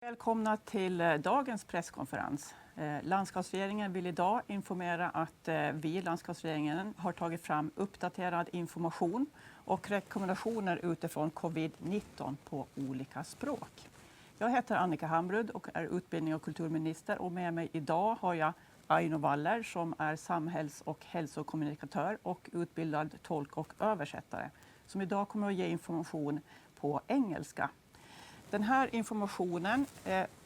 Välkomna till dagens presskonferens. Landskapsregeringen vill idag informera att vi, Landskapsregeringen, har tagit fram uppdaterad information och rekommendationer utifrån covid-19 på olika språk. Jag heter Annika Hamrud och är utbildning- och kulturminister, och med mig idag har jag Aino Waller som är samhälls- och hälsokommunikatör och utbildad tolk och översättare, som idag kommer att ge information på engelska. Den här informationen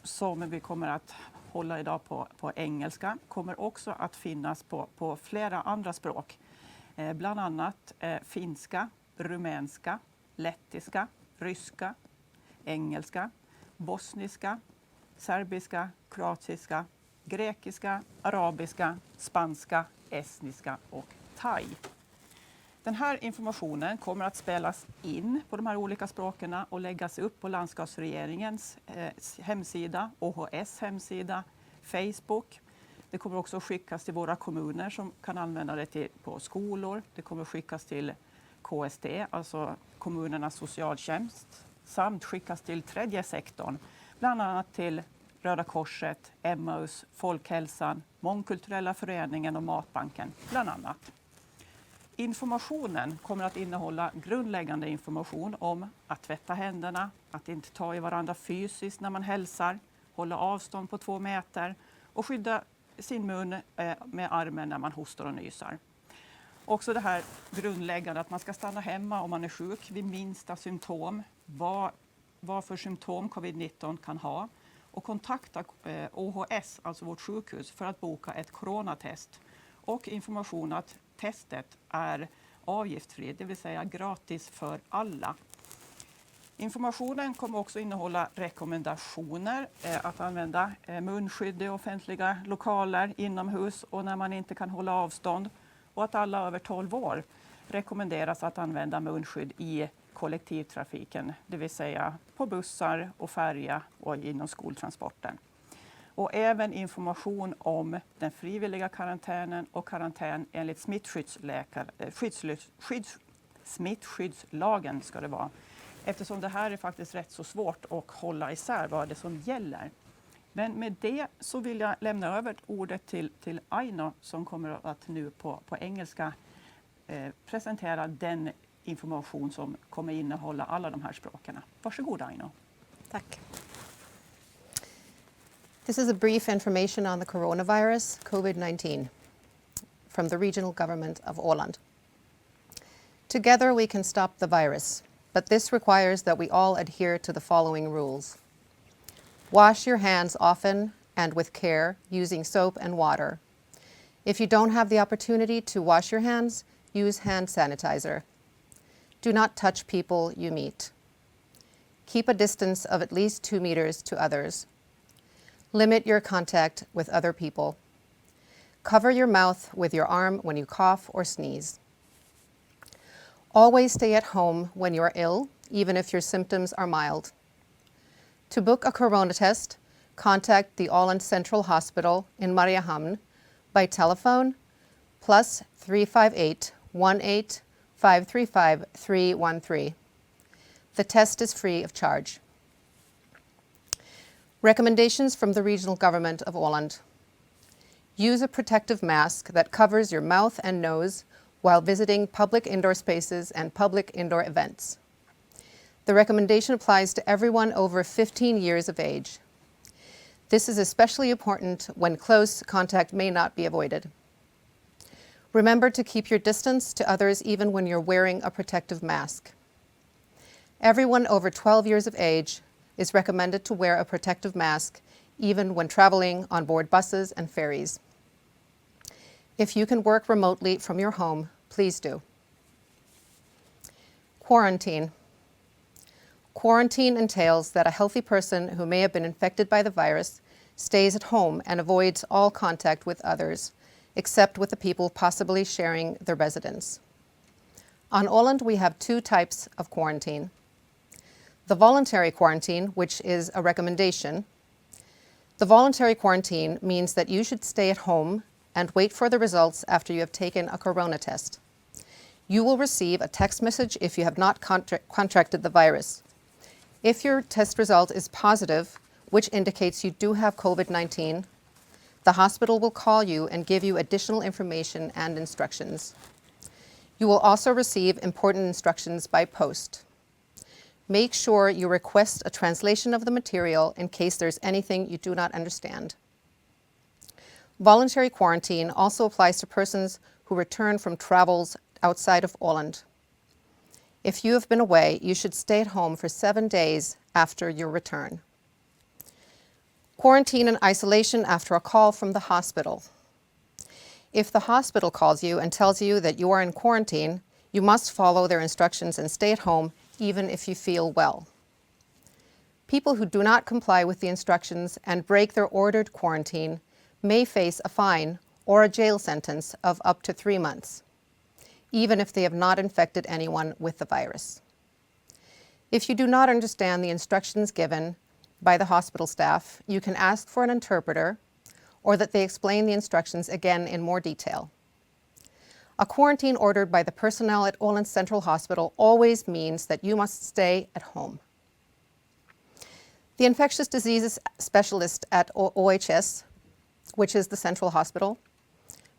som vi kommer att hålla idag på engelska kommer också att finnas på flera andra språk. Bland annat finska, rumänska, lettiska, ryska, engelska, bosniska, serbiska, kroatiska, grekiska, arabiska, spanska, estniska och thai. Den här informationen kommer att spelas in på de här olika språken och läggas upp på Landskapsregeringens hemsida, OHS hemsida, Facebook. Det kommer också skickas till våra kommuner som kan använda det på skolor. Det kommer skickas till KST, alltså kommunernas socialtjänst, samt skickas till tredje sektorn, bland annat till Röda Korset, Emmaus, Folkhälsan, Mångkulturella föreningen och Matbanken, bland annat. Informationen kommer att innehålla grundläggande information om att tvätta händerna, att inte ta i varandra fysiskt när man hälsar, hålla avstånd på 2 meter och skydda sin mun med armen när man hostar och nyser. Också det här grundläggande att man ska stanna hemma om man är sjuk vid minsta symptom, vad för symptom covid-19 kan ha, och kontakta OHS, alltså vårt sjukhus, för att boka ett coronatest, och information att testet är avgiftsfritt, det vill säga gratis för alla. Informationen kommer också innehålla rekommendationer att använda munskydd i offentliga lokaler, inomhus och när man inte kan hålla avstånd, och att alla över 12 år rekommenderas att använda munskydd i kollektivtrafiken, det vill säga på bussar och färja och inom skoltransporten. Och även information om den frivilliga karantänen och karantän enligt smittskyddslagen ska det vara. Eftersom det här är faktiskt rätt så svårt att hålla isär vad det som gäller. Men med det så vill jag lämna över ordet till Aino som kommer att nu på engelska presentera den information som kommer innehålla alla de här språken. Varsågod Aino. Tack. This is a brief information on the coronavirus, COVID-19, from the regional government of Åland. Together we can stop the virus, but this requires that we all adhere to the following rules. Wash your hands often and with care using soap and water. If you don't have the opportunity to wash your hands, use hand sanitizer. Do not touch people you meet. Keep a distance of at least 2 meters to others. Limit your contact with other people. Cover your mouth with your arm when you cough or sneeze. Always stay at home when you are ill, even if your symptoms are mild. To book a corona test, contact the Åland Central Hospital in Mariehamn by telephone +358 18 535 313. The test is free of charge. Recommendations from the regional government of Åland. Use a protective mask that covers your mouth and nose while visiting public indoor spaces and public indoor events. The recommendation applies to everyone over 15 years of age. This is especially important when close contact may not be avoided. Remember to keep your distance to others even when you're wearing a protective mask. Everyone over 12 years of age is recommended to wear a protective mask even when traveling on board buses and ferries. If you can work remotely from your home, please do. Quarantine. Quarantine entails that a healthy person who may have been infected by the virus stays at home and avoids all contact with others, except with the people possibly sharing their residence. On Åland, we have 2 types of quarantine. The voluntary quarantine, which is a recommendation. The voluntary quarantine means that you should stay at home and wait for the results after you have taken a corona test. You will receive a text message if you have not contracted the virus. If your test result is positive, which indicates you do have COVID-19, the hospital will call you and give you additional information and instructions. You will also receive important instructions by post. Make sure you request a translation of the material in case there's anything you do not understand. Voluntary quarantine also applies to persons who return from travels outside of Åland. If you have been away, you should stay at home for 7 days after your return. Quarantine and isolation after a call from the hospital. If the hospital calls you and tells you that you are in quarantine, you must follow their instructions and stay at home even if you feel well. People who do not comply with the instructions and break their ordered quarantine may face a fine or a jail sentence of up to 3 months, even if they have not infected anyone with the virus. If you do not understand the instructions given by the hospital staff, you can ask for an interpreter or that they explain the instructions again in more detail. A quarantine ordered by the personnel at Åland Central Hospital always means that you must stay at home. The infectious diseases specialist at OHS, which is the central hospital,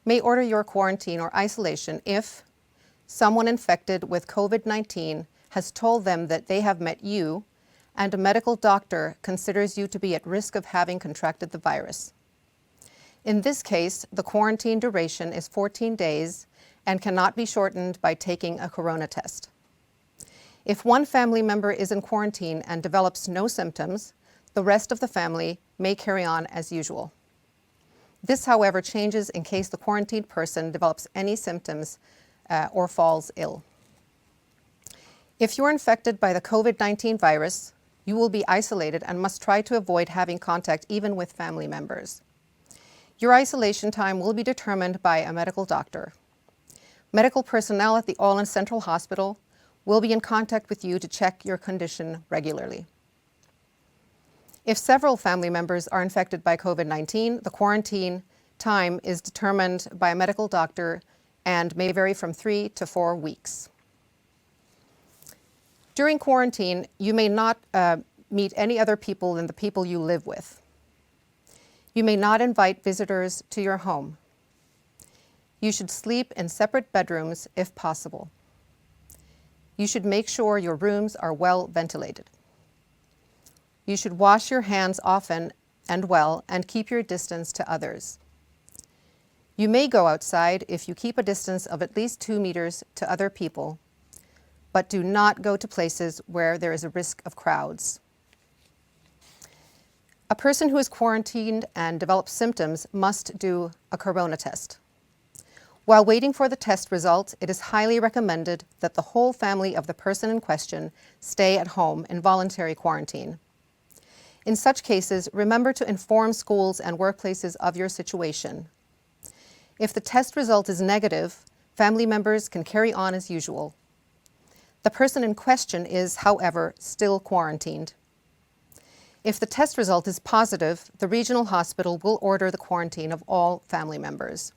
may order your quarantine or isolation if someone infected with COVID-19 has told them that they have met you and a medical doctor considers you to be at risk of having contracted the virus. In this case, the quarantine duration is 14 days and cannot be shortened by taking a corona test. If one family member is in quarantine and develops no symptoms, the rest of the family may carry on as usual. This, however, changes in case the quarantined person develops any symptoms or falls ill. If you're infected by the COVID-19 virus, you will be isolated and must try to avoid having contact even with family members. Your isolation time will be determined by a medical doctor. Medical personnel at the Åland Central Hospital will be in contact with you to check your condition regularly. If several family members are infected by COVID-19, the quarantine time is determined by a medical doctor and may vary from 3 to 4 weeks. During quarantine, you may not meet any other people than the people you live with. You may not invite visitors to your home. You should sleep in separate bedrooms if possible. You should make sure your rooms are well ventilated. You should wash your hands often and well and keep your distance to others. You may go outside if you keep a distance of at least 2 meters to other people, but do not go to places where there is a risk of crowds. A person who is quarantined and develops symptoms must do a corona test. While waiting for the test result, it is highly recommended that the whole family of the person in question stay at home in voluntary quarantine. In such cases, remember to inform schools and workplaces of your situation. If the test result is negative, family members can carry on as usual. The person in question is, however, still quarantined. If the test result is positive, the regional hospital will order the quarantine of all family members.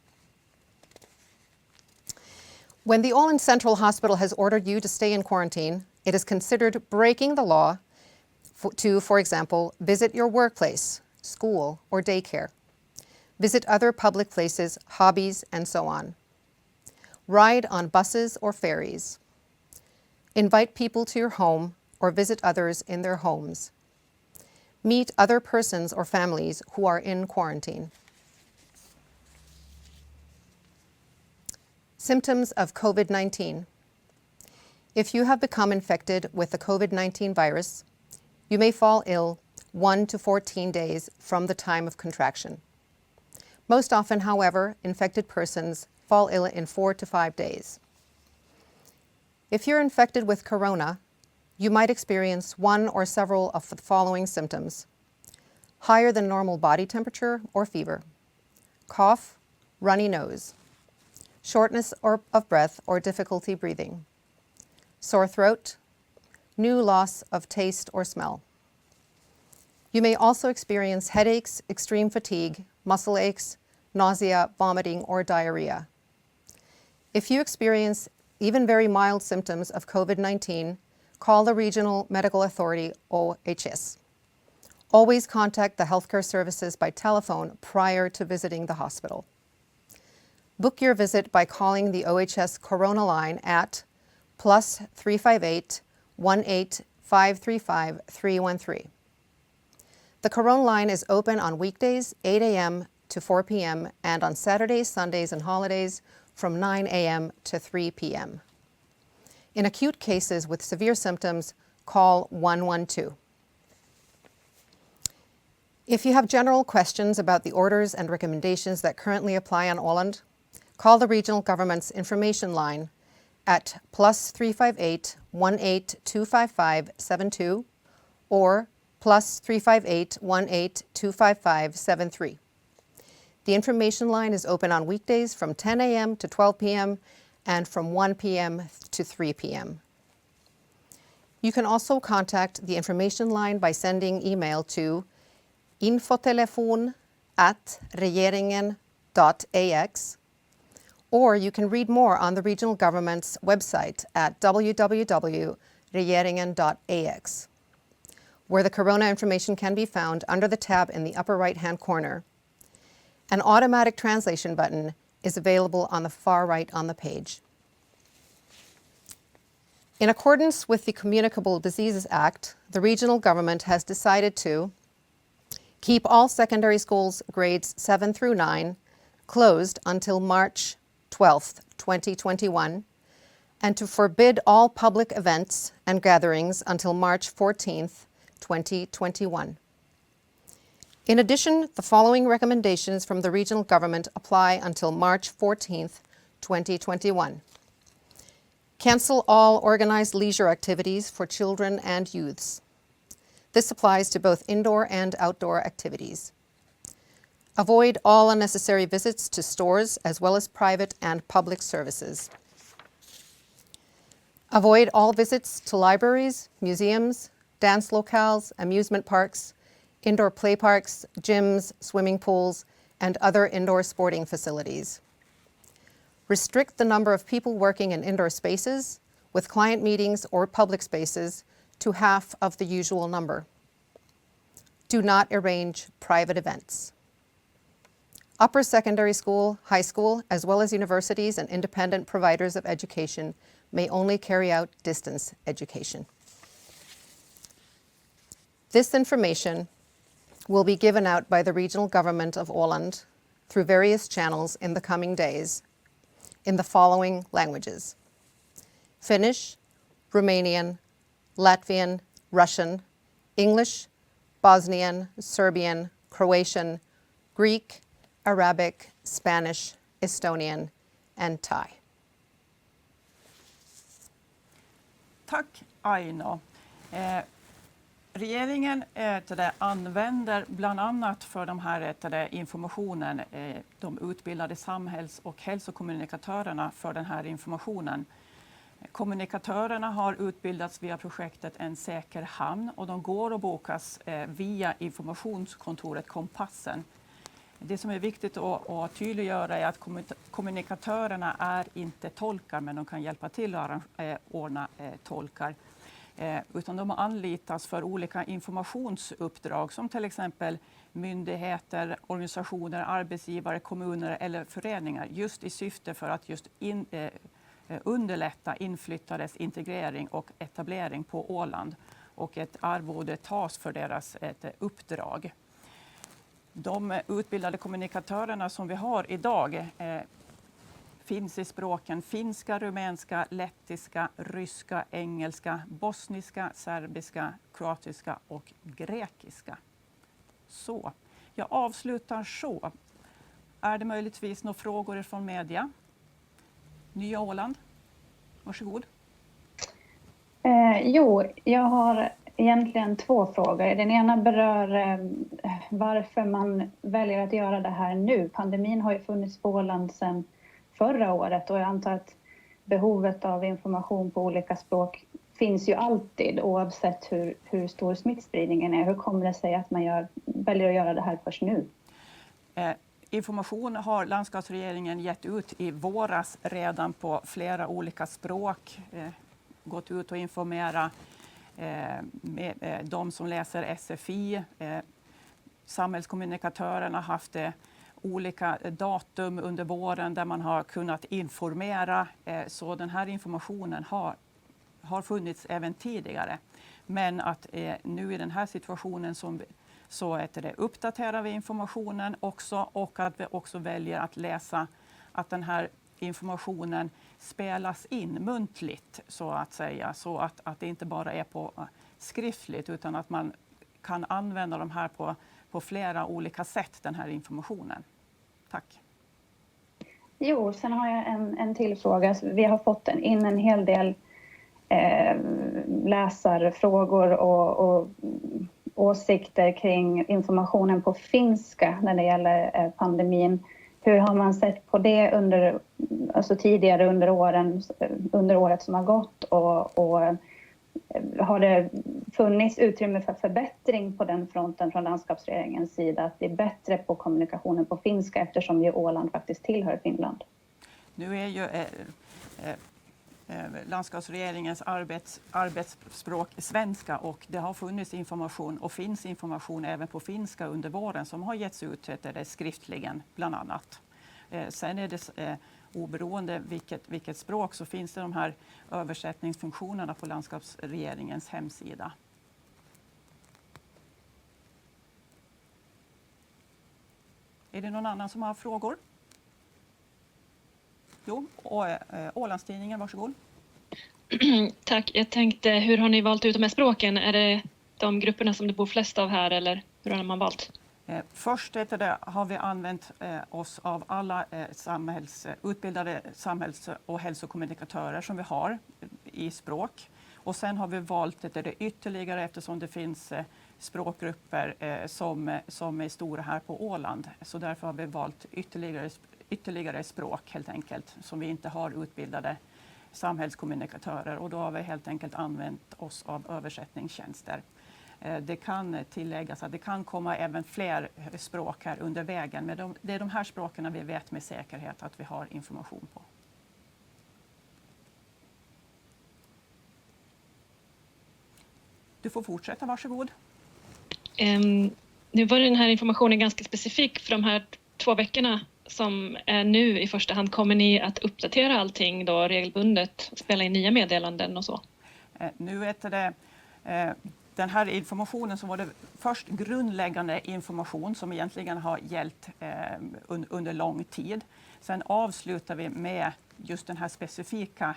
When the Åland Central Hospital has ordered you to stay in quarantine, it is considered breaking the law to, for example, visit your workplace, school, or daycare, visit other public places, hobbies, and so on, ride on buses or ferries, invite people to your home or visit others in their homes, meet other persons or families who are in quarantine. Symptoms of COVID-19. If you have become infected with the COVID-19 virus, you may fall ill 1 to 14 days from the time of contraction. Most often, however, infected persons fall ill in 4 to 5 days. If you're infected with corona, you might experience one or several of the following symptoms: higher than normal body temperature or fever, cough, runny nose, shortness of breath or difficulty breathing, sore throat, new loss of taste or smell. You may also experience headaches, extreme fatigue, muscle aches, nausea, vomiting, or diarrhea. If you experience even very mild symptoms of COVID-19, call the Regional Medical Authority, OHS, Always contact the healthcare services by telephone prior to visiting the hospital. Book your visit by calling the OHS Corona line at +358 18 535 313. The Corona line is open on weekdays 8 a.m. to 4 p.m. and on Saturdays, Sundays, and holidays from 9 a.m. to 3 p.m. In acute cases with severe symptoms, call 112. If you have general questions about the orders and recommendations that currently apply on Åland, call the regional government's information line at +358 18 255 72 or +358 18 255 73. The information line is open on weekdays from 10 a.m. to 12 p.m. and from 1 p.m. to 3 p.m. You can also contact the information line by sending email to infotelefon@regeringen.ax, or you can read more on the regional government's website at www.regeringen.ax, where the Corona information can be found under the tab in the upper right-hand corner. An automatic translation button is available on the far right on the page. In accordance with the Communicable Diseases Act, the regional government has decided to keep all secondary schools grades 7 through 9 closed until March 12th, 2021, and to forbid all public events and gatherings until March 14th, 2021. In addition, the following recommendations from the regional government apply until March 14th, 2021. Cancel all organized leisure activities for children and youths. This applies to both indoor and outdoor activities. Avoid all unnecessary visits to stores as well as private and public services. Avoid all visits to libraries, museums, dance locales, amusement parks, indoor play parks, gyms, swimming pools, and other indoor sporting facilities. Restrict the number of people working in indoor spaces, with client meetings or public spaces, to half of the usual number. Do not arrange private events. Upper secondary school, high school, as well as universities and independent providers of education may only carry out distance education. This information will be given out by the regional government of Åland through various channels in the coming days in the following languages: Finnish, Romanian, Latvian, Russian, English, Bosnian, Serbian, Croatian, Greek, Arabic, Spanish, Estonian, and Thai. Tack Aino. Regeringen använder bland annat för de här informationen de utbildade samhälls- och hälsokommunikatörerna för den här informationen. Kommunikatörerna har utbildats via projektet En säker hamn och de går och bokas via informationskontoret Kompassen. Det som är viktigt att tydliggöra är att kommunikatörerna är inte tolkar, men de kan hjälpa till att ordna tolkar. Utan de anlitas för olika informationsuppdrag som till exempel myndigheter, organisationer, arbetsgivare, kommuner eller föreningar, just i syfte för att just underlätta inflyttares integrering och etablering på Åland, och ett arvode tas för deras uppdrag. De utbildade kommunikatörerna som vi har idag finns i språken finska, rumänska, lettiska, ryska, engelska, bosniska, serbiska, kroatiska och grekiska. Så, jag avslutar så. Är det möjligtvis några frågor från media? Nya Åland, varsågod. Jag har egentligen två frågor. Den ena berör varför man väljer att göra det här nu. Pandemin har ju funnits på Åland sedan förra året och jag antar att behovet av information på olika språk finns ju alltid oavsett hur stor smittspridningen är. Hur kommer det sig att man väljer att göra det här först nu? Information har Landskapsregeringen gett ut i våras redan på flera olika språk. Gått ut och informera de som läser SFI, samhällskommunikatörerna har haft olika datum under våren där man har kunnat informera. Så den här informationen har funnits även tidigare. Men att nu i den här situationen så uppdaterar vi informationen också, och att vi också väljer att läsa att den här informationen spelas in muntligt så att säga. Så att det inte bara är på skriftligt, utan att man kan använda de här på flera olika sätt, den här informationen. Tack. Jo, sen har jag en till fråga. Vi har fått in en hel del läsarfrågor och åsikter kring informationen på finska när det gäller pandemin. Hur har man sett på det tidigare under året som har gått, och har det funnits utrymme för förbättring på den fronten från Landskapsregeringens sida, att bli bättre på kommunikationen på finska, eftersom ju Åland faktiskt tillhör Finland? Nu är ju Landskapsregeringens arbetsspråk svenska, och det har funnits information och finns information även på finska under våren som har getts ut skriftligen bland annat. Sen är det oberoende vilket språk, så finns det de här översättningsfunktionerna på Landskapsregeringens hemsida. Är det någon annan som har frågor? Jo, Ålandstidningen, varsågod. Tack. Jag tänkte, hur har ni valt ut de här språken? Är det de grupperna som det bor flest av här, eller hur har man valt? Först har vi använt oss av alla utbildade samhälls- och hälsokommunikatörer som vi har i språk. Och sen har vi valt det ytterligare, eftersom det finns språkgrupper som är stora här på Åland. Så därför har vi valt ytterligare språk helt enkelt, som vi inte har utbildade samhällskommunikatörer, och då har vi helt enkelt använt oss av översättningstjänster. Det kan tilläggas att det kan komma även fler språk här under vägen, men det är de här språken vi vet med säkerhet att vi har information på. Du får fortsätta, varsågod. Nu var den här informationen ganska specifik för de här 2 veckorna som är nu i första hand. Kommer ni att uppdatera allting då regelbundet, spela in nya meddelanden och så? Nu är det den här informationen, som var det först grundläggande information som egentligen har gällt under lång tid. Sen avslutar vi med just den här specifika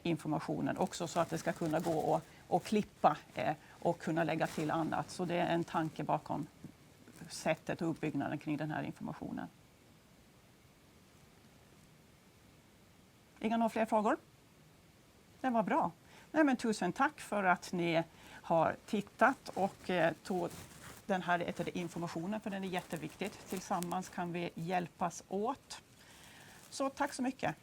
informationen också, så att det ska kunna gå och klippa och kunna lägga till annat. Så det är en tanke bakom sättet och uppbyggnaden kring den här informationen. Inga några fler frågor? Det var bra. Nej, men tusen tack för att ni har tittat och tog den här informationen, för den är jätteviktigt. Tillsammans kan vi hjälpas åt. Så tack så mycket.